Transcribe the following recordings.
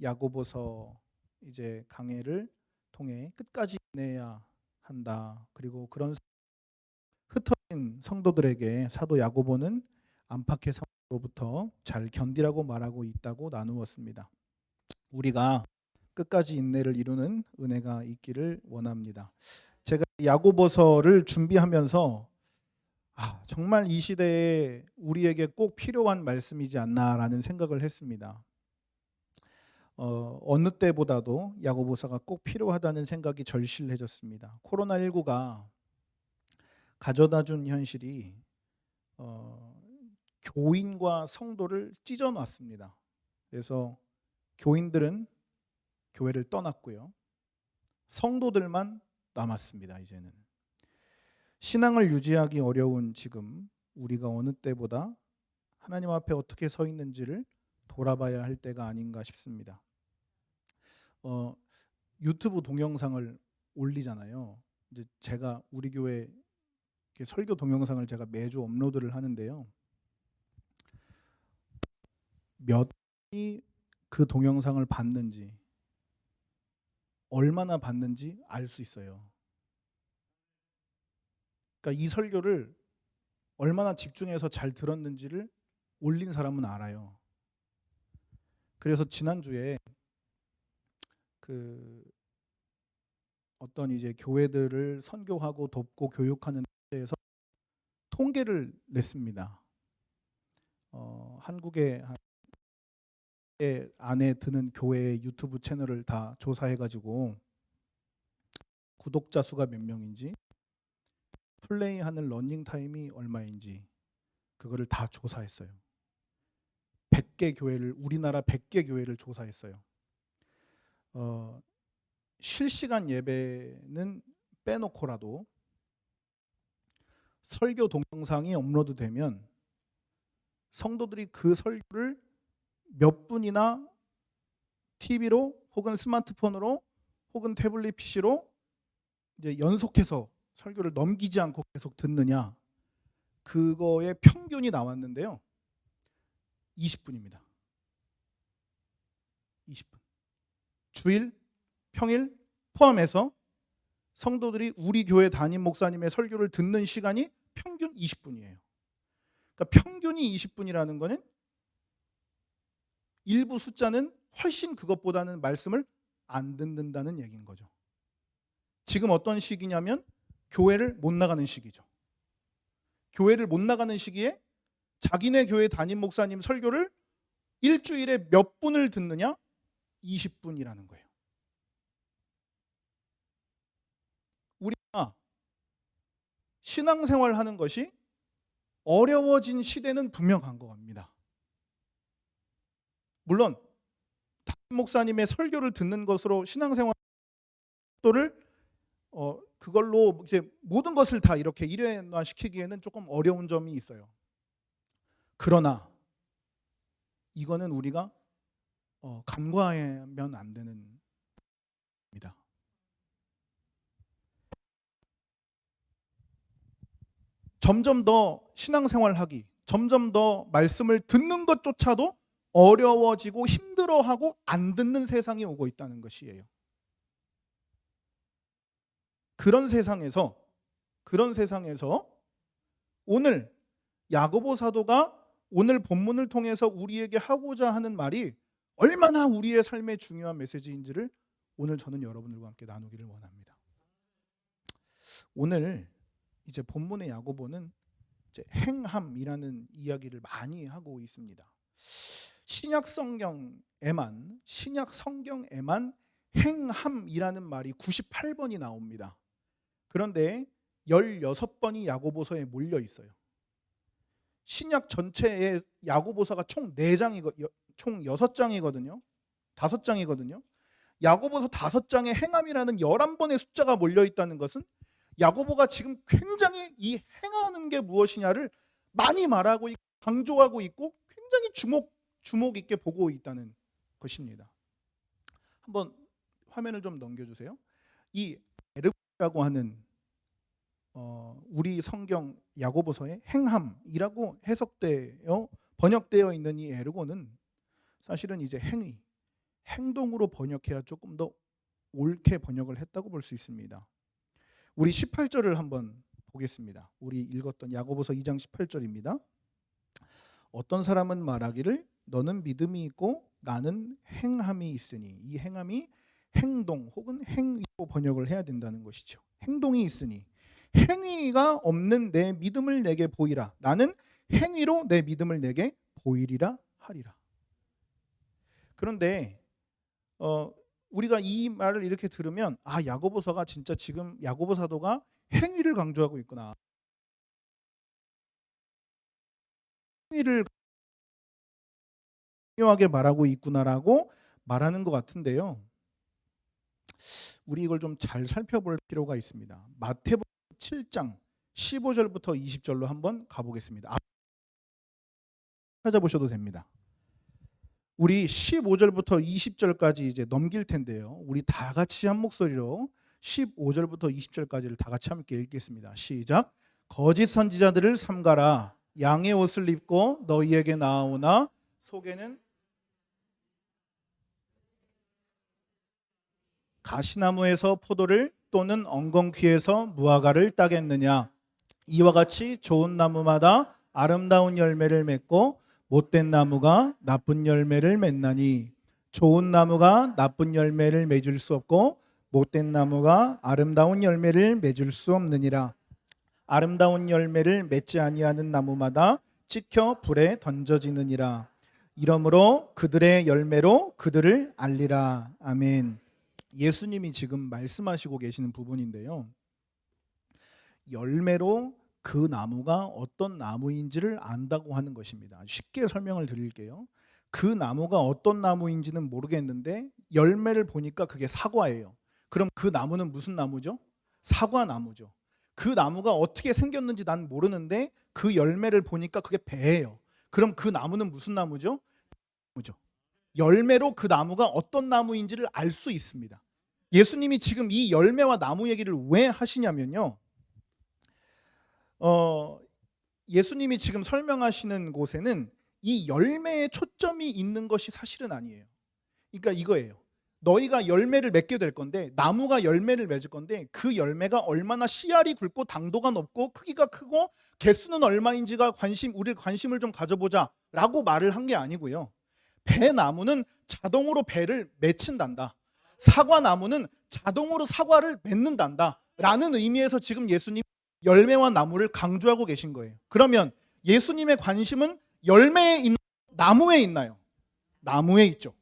야고보서 이제 강해를 통해 끝까지 인내해야 한다. 그리고 그런 흩어진 성도들에게 사도 야고보는 안팎의 상황으로부터 잘 견디라고 말하고 있다고 나누었습니다. 우리가 끝까지 인내를 이루는 은혜가 있기를 원합니다. 제가 야고보서를 준비하면서 정말 이 시대에 우리에게 꼭 필요한 말씀이지 않나라는 생각을 했습니다. 어느 때보다도 야고보서가 꼭 필요하다는 생각이 절실해졌습니다. 코로나19가 가져다준 현실이 교인과 성도를 찢어놨습니다. 그래서 교인들은 교회를 떠났고요. 성도들만 남았습니다. 이제는 신앙을 유지하기 어려운 지금 우리가 어느 때보다 하나님 앞에 어떻게 서 있는지를 돌아봐야 할 때가 아닌가 싶습니다. 유튜브 동영상을 올리잖아요. 이제 제가 우리 교회 설교 동영상을 제가 매주 업로드를 하는데요. 몇 분이 그 동영상을 봤는지, 얼마나 봤는지 알 수 있어요. 그러니까 이 설교를 얼마나 집중해서 잘 들었는지를 올린 사람은 알아요. 그래서 지난주에 어떤 이제 교회들을 선교하고 돕고 교육하는 데에서 통계를 냈습니다. 한국의 안에 드는 교회의 유튜브 채널을 다 조사해가지고 구독자 수가 몇 명인지, 플레이하는 러닝 타임이 얼마인지 그거를 다 조사했어요. 100개 교회를, 우리나라 100개 교회를 조사했어요. 실시간 예배는 빼놓고라도 설교 동영상이 업로드되면 성도들이 그 설교를 몇 분이나 TV로 혹은 스마트폰으로 혹은 태블릿 PC로 이제 연속해서 설교를 넘기지 않고 계속 듣느냐, 그거의 평균이 나왔는데요. 20분입니다. 20분. 주일, 평일 포함해서 성도들이 우리 교회 담임 목사님의 설교를 듣는 시간이 평균 20분이에요. 그러니까 평균이 20분이라는 거는 일부 숫자는 훨씬 그것보다는 말씀을 안 듣는다는 얘기인 거죠. 지금 어떤 시기냐면 교회를 못 나가는 시기죠. 교회를 못 나가는 시기에 자기네 교회 담임 목사님 설교를 일주일에 몇 분을 듣느냐? 20분이라는 거예요. 우리가 신앙생활 하는 것이 어려워진 시대는 분명한 것 같습니다. 물론 담임 목사님의 설교를 듣는 것으로 신앙생활을 그걸로 이제 모든 것을 다 이렇게 일회화시키기에는 조금 어려운 점이 있어요. 그러나 이거는 우리가 간과하면 안 되는 겁니다. 점점 더 신앙생활하기, 점점 더 말씀을 듣는 것조차도 어려워지고 힘들어하고 안 듣는 세상이 오고 있다는 것이에요. 그런 세상에서 오늘 야고보 사도가 오늘 본문을 통해서 우리에게 하고자 하는 말이 얼마나 우리의 삶에 중요한 메시지인지를 오늘 저는 여러분들과 함께 나누기를 원합니다. 오늘 이제 본문의 야고보는 이제 행함이라는 이야기를 많이 하고 있습니다. 신약 성경에만 행함이라는 말이 98번이 나옵니다. 그런데 16번이 야고보서에 몰려 있어요. 신약 전체의 야고보서가 총 6장이거든요. 5장이거든요. 야고보서 5장에 행함이라는 11번의 숫자가 몰려 있다는 것은 야고보가 지금 굉장히 이 행하는 게 무엇이냐를 많이 말하고 있고 강조하고 있고 굉장히 주목 있게 보고 있다는 것입니다. 한번 화면을 좀 넘겨주세요. 이 에르고라고 하는 우리 성경 야고보서의 행함이라고 해석되어 번역되어 있는 이 에르고는 사실은 이제 행동으로 번역해야 조금 더 옳게 번역을 했다고 볼 수 있습니다. 우리 18절을 한번 보겠습니다. 우리 읽었던 야고보서 2장 18절입니다. 어떤 사람은 말하기를 너는 믿음이 있고 나는 행함이 있으니, 이 행함이 행동 혹은 행위로 번역을 해야 된다는 것이죠. 행동이 있으니 행위가 없는 내 믿음을 내게 보이라. 나는 행위로 내 믿음을 내게 보이리라 하리라. 그런데 우리가 이 말을 이렇게 들으면 야고보서가 진짜 지금 야고보 사도가 행위를 강조하고 있구나. 행위를 중요하게 말하고 있구나라고 말하는 것 같은데요. 우리 이걸 좀 잘 살펴볼 필요가 있습니다. 마태복음 7장 15절부터 20절로 한번 가보겠습니다. 찾아보셔도 됩니다. 우리 15절부터 20절까지 이제 넘길 텐데요. 우리 다 같이 한 목소리로 15절부터 20절까지를 다 같이 함께 읽겠습니다. 시작. 거짓 선지자들을 삼가라. 양의 옷을 입고 너희에게 나아오나 속에는 가시나무에서 포도를 또는 엉겅퀴에서 무화과를 따겠느냐. 이와 같이 좋은 나무마다 아름다운 열매를 맺고 못된 나무가 나쁜 열매를 맺나니 좋은 나무가 나쁜 열매를 맺을 수 없고 못된 나무가 아름다운 열매를 맺을 수 없느니라. 아름다운 열매를 맺지 아니하는 나무마다 찍혀 불에 던져지느니라. 이러므로 그들의 열매로 그들을 알리라. 아멘. 예수님이 지금 말씀하시고 계시는 부분인데요. 열매로 그 나무가 어떤 나무인지를 안다고 하는 것입니다. 쉽게 설명을 드릴게요. 그 나무가 어떤 나무인지는 모르겠는데 열매를 보니까 그게 사과예요. 그럼 그 나무는 무슨 나무죠? 사과나무죠. 그 나무가 어떻게 생겼는지 난 모르는데 그 열매를 보니까 그게 배예요. 그럼 그 나무는 무슨 나무죠? 열매로 그 나무가 어떤 나무인지를 알 수 있습니다. 예수님이 지금 이 열매와 나무 얘기를 왜 하시냐면요. 예수님이 지금 설명하시는 곳에는 이 열매에 초점이 있는 것이 사실은 아니에요. 그러니까 이거예요. 너희가 열매를 맺게 될 건데, 나무가 열매를 맺을 건데 그 열매가 얼마나 씨알이 굵고 당도가 높고 크기가 크고 개수는 얼마인지가 우리 관심을 좀 가져보자라고 말을 한 게 아니고요. 배나무는 자동으로 배를 맺힌단다. 사과나무는 자동으로 사과를 맺는단다 라는 의미에서 지금 예수님 열매와 나무를 강조하고 계신 거예요. 그러면 예수님의 관심은 열매에 있나요? 나무에 있나요? 나무에 있죠.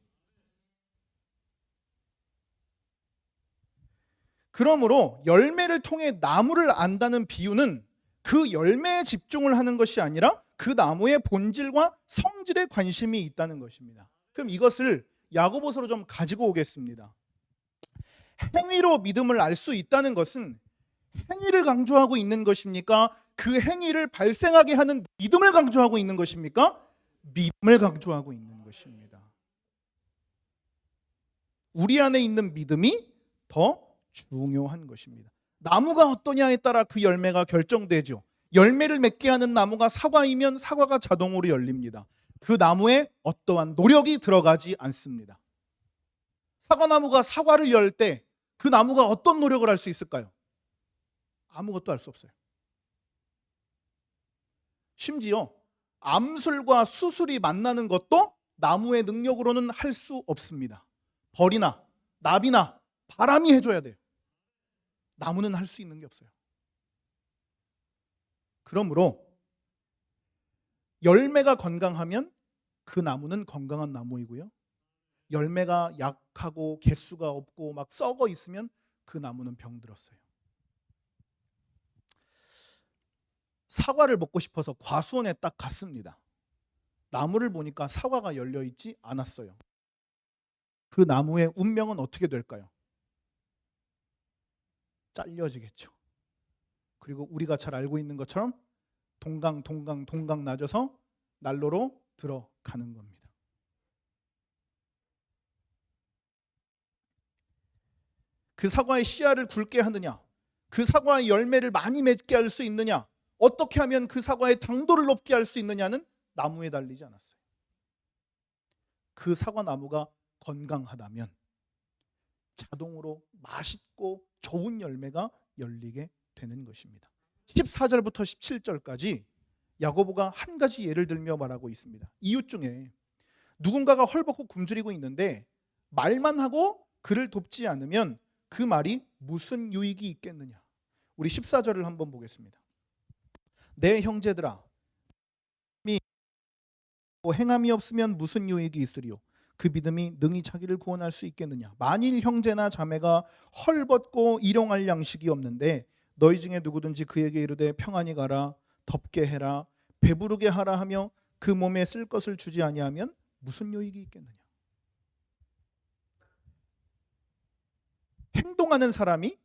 그러므로 열매를 통해 나무를 안다는 비유는 그 열매에 집중을 하는 것이 아니라 그 나무의 본질과 성질에 관심이 있다는 것입니다. 그럼 이것을 야고보서로 좀 가지고 오겠습니다. 행위로 믿음을 알 수 있다는 것은 행위를 강조하고 있는 것입니까? 그 행위를 발생하게 하는 믿음을 강조하고 있는 것입니까? 믿음을 강조하고 있는 것입니다. 우리 안에 있는 믿음이 더 중요한 것입니다. 나무가 어떠냐에 따라 그 열매가 결정되죠. 열매를 맺게 하는 나무가 사과이면 사과가 자동으로 열립니다. 그 나무에 어떠한 노력이 들어가지 않습니다. 사과나무가 사과를 열 때 그 나무가 어떤 노력을 할 수 있을까요? 아무것도 할 수 없어요. 심지어 암술과 수술이 만나는 것도 나무의 능력으로는 할 수 없습니다. 벌이나 나비나 바람이 해줘야 돼요. 나무는 할 수 있는 게 없어요. 그러므로 열매가 건강하면 그 나무는 건강한 나무이고요. 열매가 약하고 개수가 없고 막 썩어 있으면 그 나무는 병들었어요. 사과를 먹고 싶어서 과수원에 딱 갔습니다. 나무를 보니까 사과가 열려 있지 않았어요. 그 나무의 운명은 어떻게 될까요? 잘려지겠죠. 그리고 우리가 잘 알고 있는 것처럼 동강 나져서 난로로 들어가는 겁니다. 그 사과의 씨알을 굵게 하느냐, 그 사과의 열매를 많이 맺게 할 수 있느냐, 어떻게 하면 그 사과의 당도를 높게 할 수 있느냐는 나무에 달리지 않았어요. 그 사과 나무가 건강하다면 자동으로 맛있고 좋은 열매가 열리게 되는 것입니다. 14절부터 17절까지 야고보가 한 가지 예를 들며 말하고 있습니다. 이웃 중에 누군가가 헐벗고 굶주리고 있는데 말만 하고 그를 돕지 않으면 그 말이 무슨 유익이 있겠느냐. 우리 14절을 한번 보겠습니다. 내 형제들아, 행함이 없으면 무슨 유익이 있으리요? 그 믿음이 능히 자기를 구원할 수 있겠느냐? 만일 형제나 자매가 헐벗고 일용할 양식이 없는데 너희 중에 누구든지 그에게 이르되 평안히 가라, 덥게 해라, 배부르게 하라 하며 그 몸에 쓸 것을 주지 아니하면 무슨 유익이 있겠느냐? 행동하는 사람이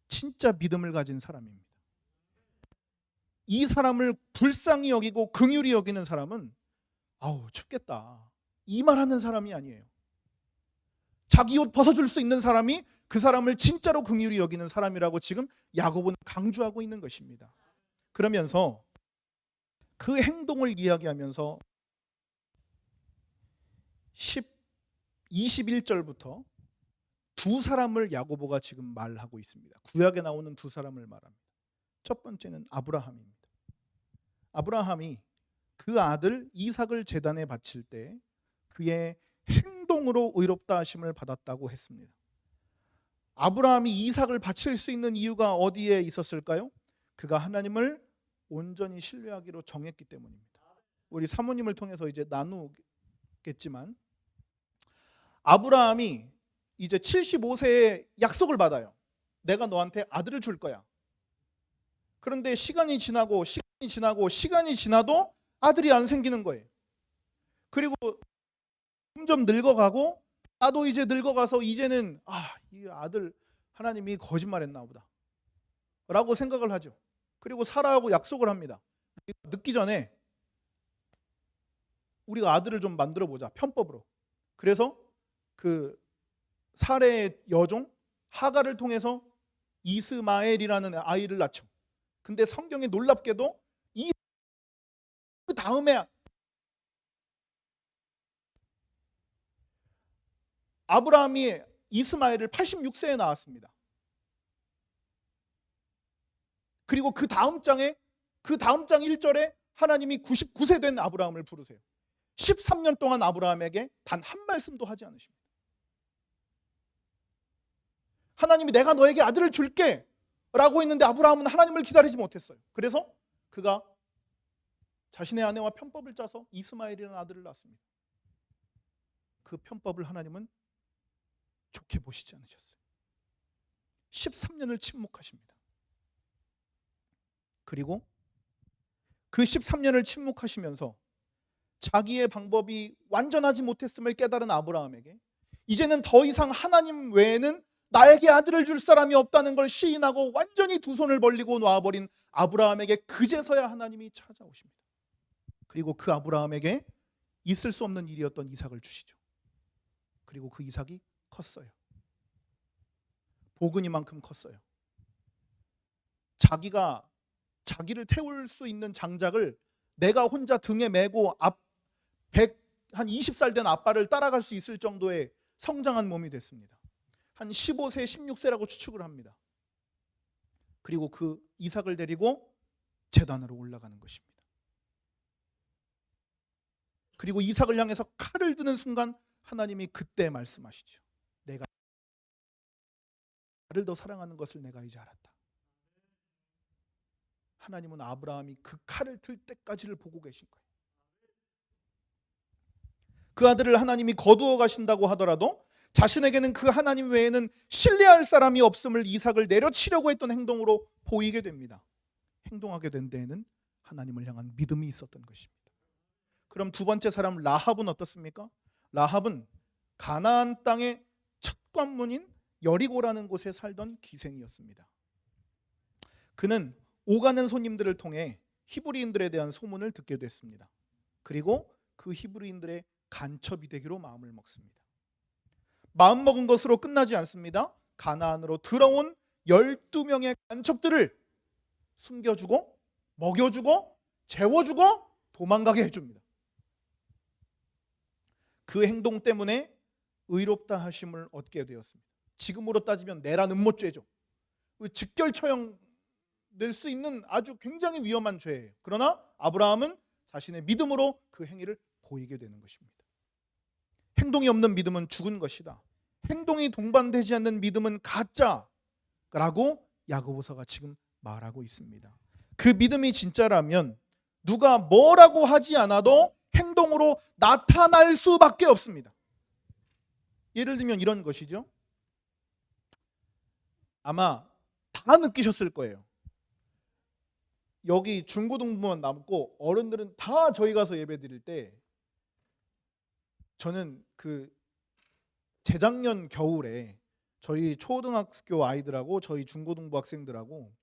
진짜 믿음을 가진 사람입니다. 이 사람을 불쌍히 여기고 긍휼히 여기는 사람은 아우 춥겠다 이 말하는 사람이 아니에요. 자기 옷 벗어줄 수 있는 사람이 그 사람을 진짜로 긍휼히 여기는 사람이라고 지금 야고보는 강조하고 있는 것입니다. 그러면서 그 행동을 이야기하면서 21절부터 두 사람을 야고보가 지금 말하고 있습니다. 구약에 나오는 두 사람을 말합니다. 첫 번째는 아브라함입니다. 아브라함이 그 아들 이삭을 제단에 바칠 때 그의 행동으로 의롭다 하심을 받았다고 했습니다. 아브라함이 이삭을 바칠 수 있는 이유가 어디에 있었을까요? 그가 하나님을 온전히 신뢰하기로 정했기 때문입니다. 우리 사모님을 통해서 이제 나누겠지만 아브라함이 이제 75세에 약속을 받아요. 내가 너한테 아들을 줄 거야. 그런데 시간이 지나도 아들이 안 생기는 거예요. 그리고 점점 늙어가고 나도 이제 늙어가서 이제는 이 아들 하나님이 거짓말했나 보다 라고 생각을 하죠. 그리고 사라하고 약속을 합니다. 늦기 전에 우리가 아들을 좀 만들어 보자 편법으로. 그래서 그 사레의 여종 하가를 통해서 이스마엘이라는 아이를 낳죠. 근데 성경에 놀랍게도 그 다음에 아브라함이 이스마엘을 86세에 낳았습니다. 그리고 그 다음 장 1절에 하나님이 99세 된 아브라함을 부르세요. 13년 동안 아브라함에게 단 한 말씀도 하지 않으십니다. 하나님이 내가 너에게 아들을 줄게 라고 했는데 아브라함은 하나님을 기다리지 못했어요. 그래서 그가 자신의 아내와 편법을 짜서 이스마엘이라는 아들을 낳았습니다. 그 편법을 하나님은 좋게 보시지 않으셨어요. 13년을 침묵하십니다. 그리고 그 13년을 침묵하시면서 자기의 방법이 완전하지 못했음을 깨달은 아브라함에게 이제는 더 이상 하나님 외에는 나에게 아들을 줄 사람이 없다는 걸 시인하고 완전히 두 손을 벌리고 놔버린 아브라함에게 그제서야 하나님이 찾아오십니다. 그리고 그 아브라함에게 있을 수 없는 일이었던 이삭을 주시죠. 그리고 그 이삭이 컸어요. 보근이만큼 컸어요. 자기를 태울 수 있는 장작을 내가 혼자 등에 메고 한 20살 된 아빠를 따라갈 수 있을 정도의 성장한 몸이 됐습니다. 한 15세, 16세라고 추측을 합니다. 그리고 그 이삭을 데리고 제단으로 올라가는 것입니다. 그리고 이삭을 향해서 칼을 드는 순간 하나님이 그때 말씀하시죠. 내가 나를 더 사랑하는 것을 내가 이제 알았다. 하나님은 아브라함이 그 칼을 들 때까지를 보고 계신 거예요. 그 아들을 하나님이 거두어 가신다고 하더라도 자신에게는 그 하나님 외에는 신뢰할 사람이 없음을 이삭을 내려치려고 했던 행동으로 보이게 됩니다. 행동하게 된 데에는 하나님을 향한 믿음이 있었던 것입니다. 그럼 두 번째 사람 라합은 어떻습니까? 라합은 가나안 땅의 첫 관문인 여리고라는 곳에 살던 기생이었습니다. 그는 오가는 손님들을 통해 히브리인들에 대한 소문을 듣게 됐습니다. 그리고 그 히브리인들의 간첩이 되기로 마음을 먹습니다. 마음먹은 것으로 끝나지 않습니다. 가나안으로 들어온 12명의 간첩들을 숨겨주고 먹여주고 재워주고 도망가게 해줍니다. 그 행동 때문에 의롭다 하심을 얻게 되었습니다. 지금으로 따지면 내란 음모죄죠. 직결 처형 낼 수 있는 아주 굉장히 위험한 죄예요. 그러나 아브라함은 자신의 믿음으로 그 행위를 보이게 되는 것입니다. 행동이 없는 믿음은 죽은 것이다. 행동이 동반되지 않는 믿음은 가짜라고 야고보서가 지금 말하고 있습니다. 그 믿음이 진짜라면 누가 뭐라고 하지 않아도 행동으로 나타날 수밖에 없습니다. 예를 들면 이런 것이죠. 아마 다 느끼셨을 거예요. 여기 중고등부만 남고 어른들은 다 저희 가서 예배 드릴 때 저는 그 재작년 겨울에 저희 초등학교 아이들하고 저희 중고등부 학생들하고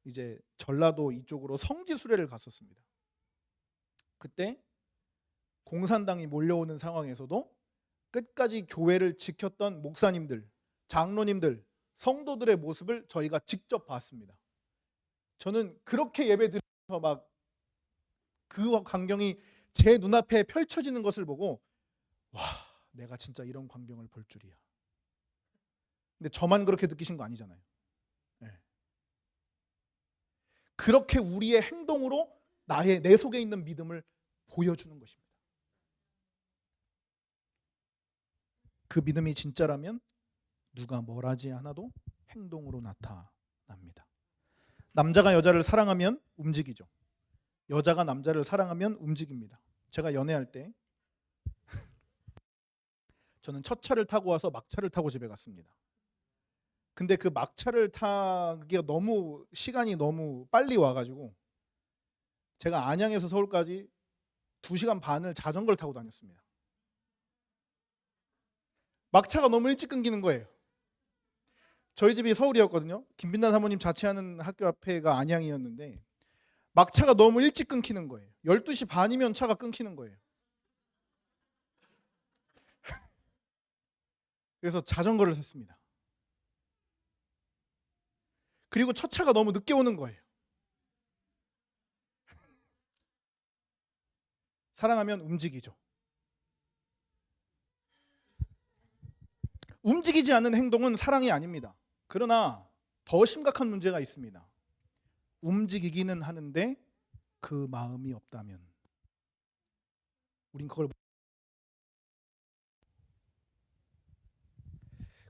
이제 전라도 이쪽으로 성지 수련을 갔었습니다. 그때 공산당이 몰려오는 상황에서도 끝까지 교회를 지켰던 목사님들, 장로님들, 성도들의 모습을 저희가 직접 봤습니다. 저는 그렇게 예배드리면서 막 그 광경이 제 눈앞에 펼쳐지는 것을 보고 와, 내가 진짜 이런 광경을 볼 줄이야. 근데 저만 그렇게 느끼신 거 아니잖아요. 네. 그렇게 우리의 행동으로 내 속에 있는 믿음을 보여주는 것입니다. 그 믿음이 진짜라면 누가 뭘 하지 않아도 행동으로 나타납니다. 남자가 여자를 사랑하면 움직이죠. 여자가 남자를 사랑하면 움직입니다. 제가 연애할 때 저는 첫 차를 타고 와서 막차를 타고 집에 갔습니다. 근데 그 막차를 타기가 너무 시간이 너무 빨리 와가지고 제가 안양에서 서울까지 2시간 반을 자전거를 타고 다녔습니다. 막차가 너무 일찍 끊기는 거예요. 저희 집이 서울이었거든요. 김빈단 사모님 자취하는 학교 앞에가 안양이었는데 막차가 너무 일찍 끊기는 거예요. 12시 반이면 차가 끊기는 거예요. 그래서 자전거를 샀습니다. 그리고 첫 차가 너무 늦게 오는 거예요. 사랑하면 움직이죠. 움직이지 않는 행동은 사랑이 아닙니다. 그러나 더 심각한 문제가 있습니다. 움직이기는 하는데 그 마음이 없다면 우린 그걸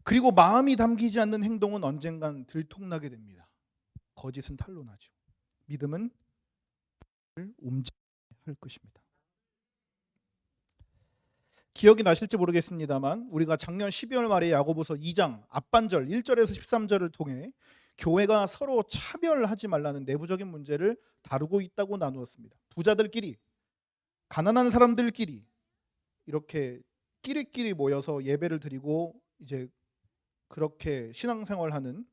그리고 마음이 담기지 않는 행동은 언젠간 들통나게 됩니다. 거짓은 탈로 나죠. 믿음은 움직여야 할 것입니다. 기억이 나실지 모르겠습니다만 우리가 작년 12월 말에 야고보서 2장 앞반절 1절에서 13절을 통해 교회가 서로 차별하지 말라는 내부적인 문제를 다루고 있다고 나누었습니다. 부자들끼리, 가난한 사람들끼리 이렇게 끼리끼리 모여서 예배를 드리고 이제 그렇게 신앙생활하는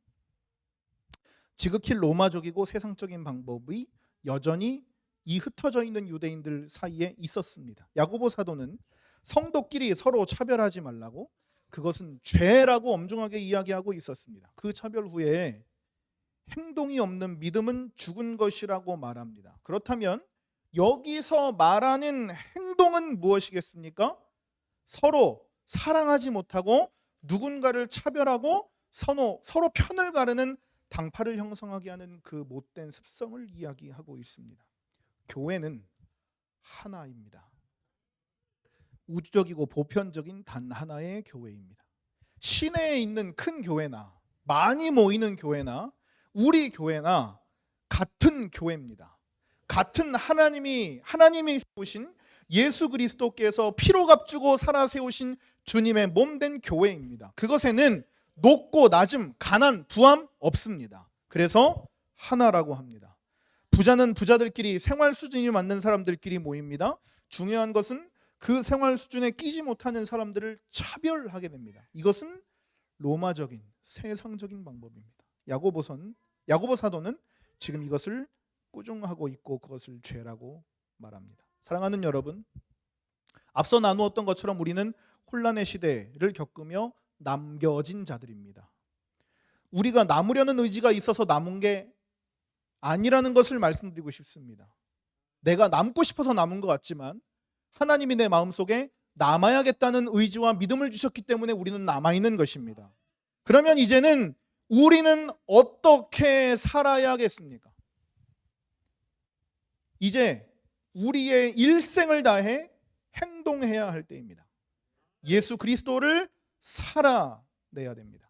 지극히 로마적이고 세상적인 방법이 여전히 이 흩어져 있는 유대인들 사이에 있었습니다. 야고보 사도는 성도끼리 서로 차별하지 말라고 그것은 죄라고 엄중하게 이야기하고 있었습니다. 그 차별 후에 행동이 없는 믿음은 죽은 것이라고 말합니다. 그렇다면 여기서 말하는 행동은 무엇이겠습니까? 서로 사랑하지 못하고 누군가를 차별하고 서로 편을 가르는 당파를 형성하게 하는 그 못된 습성을 이야기하고 있습니다. 교회는 하나입니다. 우주적이고 보편적인 단 하나의 교회입니다. 시내에 있는 큰 교회나 많이 모이는 교회나 우리 교회나 같은 교회입니다. 같은 하나님이 세우신 예수 그리스도께서 피로 값주고 살아 세우신 주님의 몸된 교회입니다. 그것에는 높고 낮음, 가난, 부함 없습니다. 그래서 하나라고 합니다. 부자는 부자들끼리 생활 수준이 맞는 사람들끼리 모입니다. 중요한 것은 그 생활 수준에 끼지 못하는 사람들을 차별하게 됩니다. 이것은 로마적인 세상적인 방법입니다. 야고보 사도는 지금 이것을 꾸중하고 있고 그것을 죄라고 말합니다. 사랑하는 여러분, 앞서 나누었던 것처럼 우리는 혼란의 시대를 겪으며 남겨진 자들입니다. 우리가 남으려는 의지가 있어서 남은 게 아니라는 것을 말씀드리고 싶습니다. 내가 남고 싶어서 남은 것 같지만 하나님이 내 마음속에 남아야겠다는 의지와 믿음을 주셨기 때문에 우리는 남아있는 것입니다. 그러면 이제는 우리는 어떻게 살아야겠습니까? 이제 우리의 일생을 다해 행동해야 할 때입니다. 예수 그리스도를 살아내야 됩니다.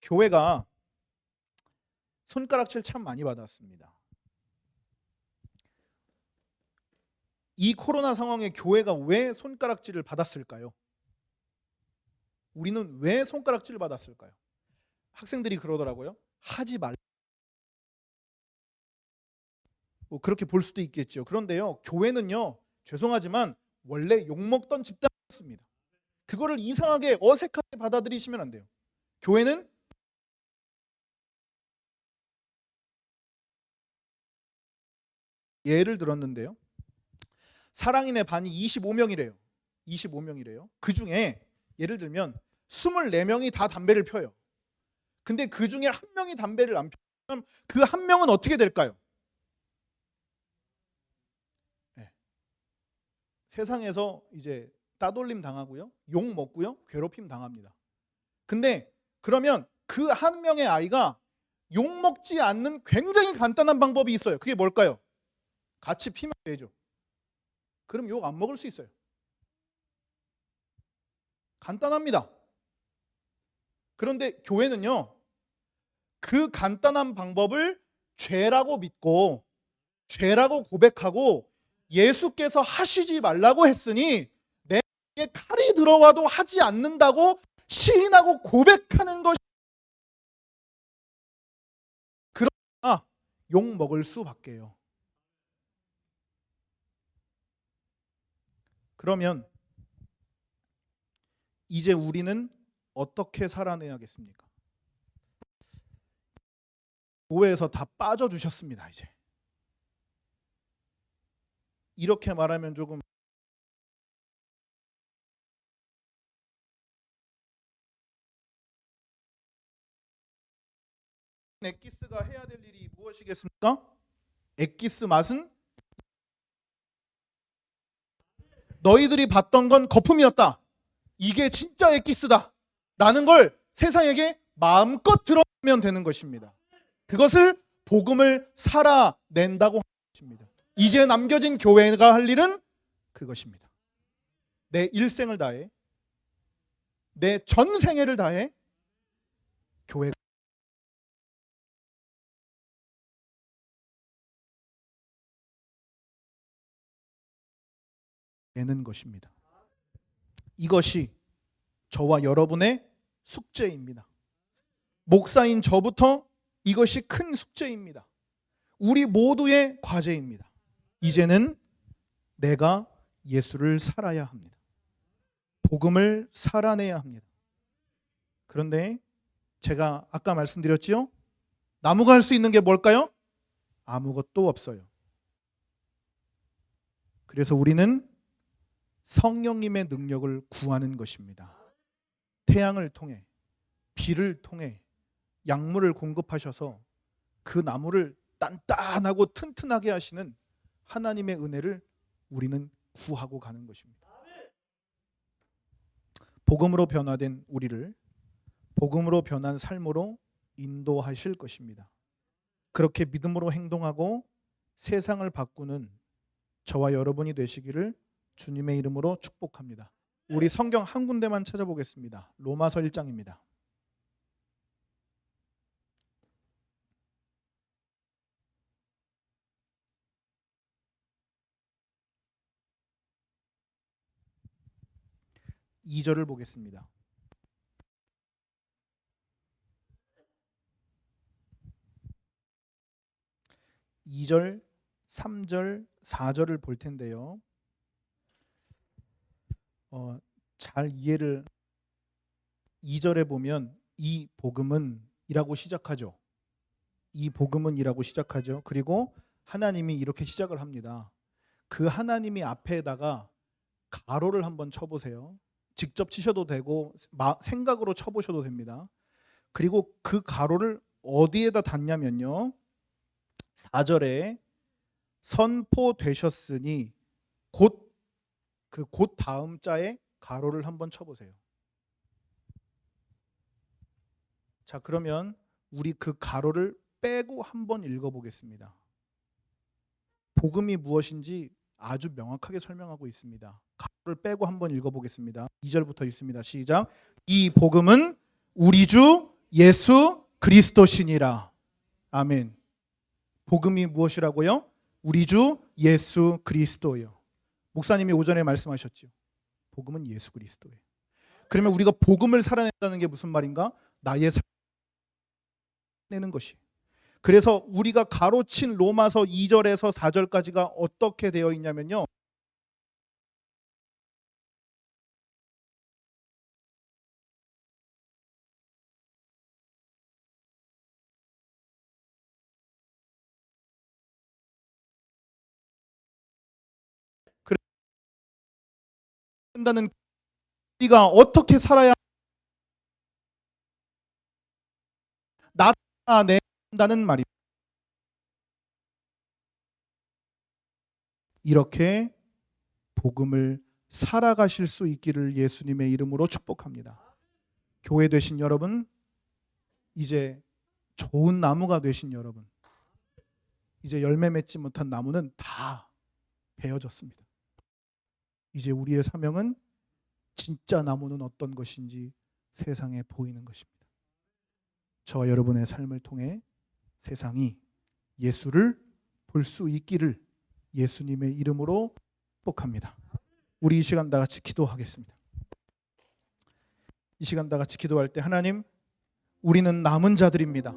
교회가 손가락질 참 많이 받았습니다. 이 코로나 상황에 교회가 왜 손가락질을 받았을까요? 우리는 왜 손가락질을 받았을까요? 학생들이 그러더라고요. 하지 말. 뭐 그렇게 볼 수도 있겠죠. 그런데요, 교회는요, 죄송하지만 원래 욕먹던 집단이었습니다. 그거를 이상하게 어색하게 받아들이시면 안 돼요. 교회는 예를 들었는데요. 사랑인의 반이 25명이래요. 25명이래요. 그 중에 예를 들면 24명이 다 담배를 펴요. 근데 그 중에 한 명이 담배를 안 피우면 그 한 명은 어떻게 될까요? 네. 세상에서 이제 따돌림 당하고요, 욕 먹고요, 괴롭힘 당합니다. 근데 그러면 그 한 명의 아이가 욕 먹지 않는 굉장히 간단한 방법이 있어요. 그게 뭘까요? 같이 피면 되죠. 그럼 욕 안 먹을 수 있어요. 간단합니다. 그런데 교회는요, 그 간단한 방법을 죄라고 믿고 죄라고 고백하고 예수께서 하시지 말라고 했으니 내게 칼이 들어와도 하지 않는다고 시인하고 고백하는 것이, 그러나 욕 먹을 수밖에요. 그러면 이제 우리는 어떻게 살아내야겠습니까? 교회에서 다 빠져주셨습니다. 이제 이렇게 말하면 조금 엑기스가 해야 될 일이 무엇이겠습니까? 엑기스 맛은 너희들이 봤던 건 거품이었다. 이게 진짜 엑기스다 라는 걸 세상에게 마음껏 들어면 되는 것입니다. 그것을 복음을 살아낸다고 하는 것입니다. 이제 남겨진 교회가 할 일은 그것입니다. 내 일생을 다해, 내 전생애를 다해 교회가 되는 것입니다. 이것이 저와 여러분의 숙제입니다. 목사인 저부터 이것이 큰 숙제입니다. 우리 모두의 과제입니다. 이제는 내가 예수를 살아야 합니다. 복음을 살아내야 합니다. 그런데 제가 아까 말씀드렸지요? 나무가 할 수 있는 게 뭘까요? 아무것도 없어요. 그래서 우리는 성령님의 능력을 구하는 것입니다. 태양을 통해, 비를 통해 약물을 공급하셔서 그 나무를 단단하고 튼튼하게 하시는 하나님의 은혜를 우리는 구하고 가는 것입니다. 복음으로 변화된 우리를 복음으로 변한 삶으로 인도하실 것입니다. 그렇게 믿음으로 행동하고 세상을 바꾸는 저와 여러분이 되시기를 주님의 이름으로 축복합니다. 우리 성경 한 군데만 찾아보겠습니다. 로마서 1장입니다. (2) 절을 보겠습니다. 2절, 3절, 4절을 볼 텐데요. 잘 이해를 2절에 보면 이 복음은 이라고 시작하죠. 이 복음은 이라고 시작하죠. 그리고 하나님이 이렇게 시작을 합니다. 그 하나님이 앞에다가 가로를 한번 쳐보세요. 직접 치셔도 되고 생각으로 쳐보셔도 됩니다. 그리고 그 가로를 어디에다 닫냐면요, 4절에 선포되셨으니 곧 그 곧 다음 자에 가로를 한번 쳐보세요. 자, 그러면 우리 그 가로를 빼고 한번 읽어보겠습니다. 복음이 무엇인지 아주 명확하게 설명하고 있습니다. 가로를 빼고 한번 읽어보겠습니다. 2절부터 읽습니다. 시작. 이 복음은 우리 주 예수 그리스도시니라. 아멘. 복음이 무엇이라고요? 우리 주 예수 그리스도요. 목사님이 오전에 말씀하셨죠. 복음은 예수 그리스도예요. 그러면 우리가 복음을 살아낸다는 게 무슨 말인가? 나의 삶을 내는 것이. 그래서 우리가 가로친 로마서 2절에서 4절까지가 어떻게 되어 있냐면요. 그런다는 우리가 어떻게 살아야 나타낸다는 말입니다. 이렇게 복음을 살아가실 수 있기를 예수님의 이름으로 축복합니다. 교회 되신 여러분, 이제 좋은 나무가 되신 여러분, 이제 열매 맺지 못한 나무는 다 베어졌습니다. 이제 우리의 사명은 진짜 나무는 어떤 것인지 세상에 보이는 것입니다. 저와 여러분의 삶을 통해 세상이 예수를 볼 수 있기를 예수님의 이름으로 축복합니다. 우리 이 시간 다 같이 기도하겠습니다. 이 시간 다 같이 기도할 때 하나님, 우리는 남은 자들입니다.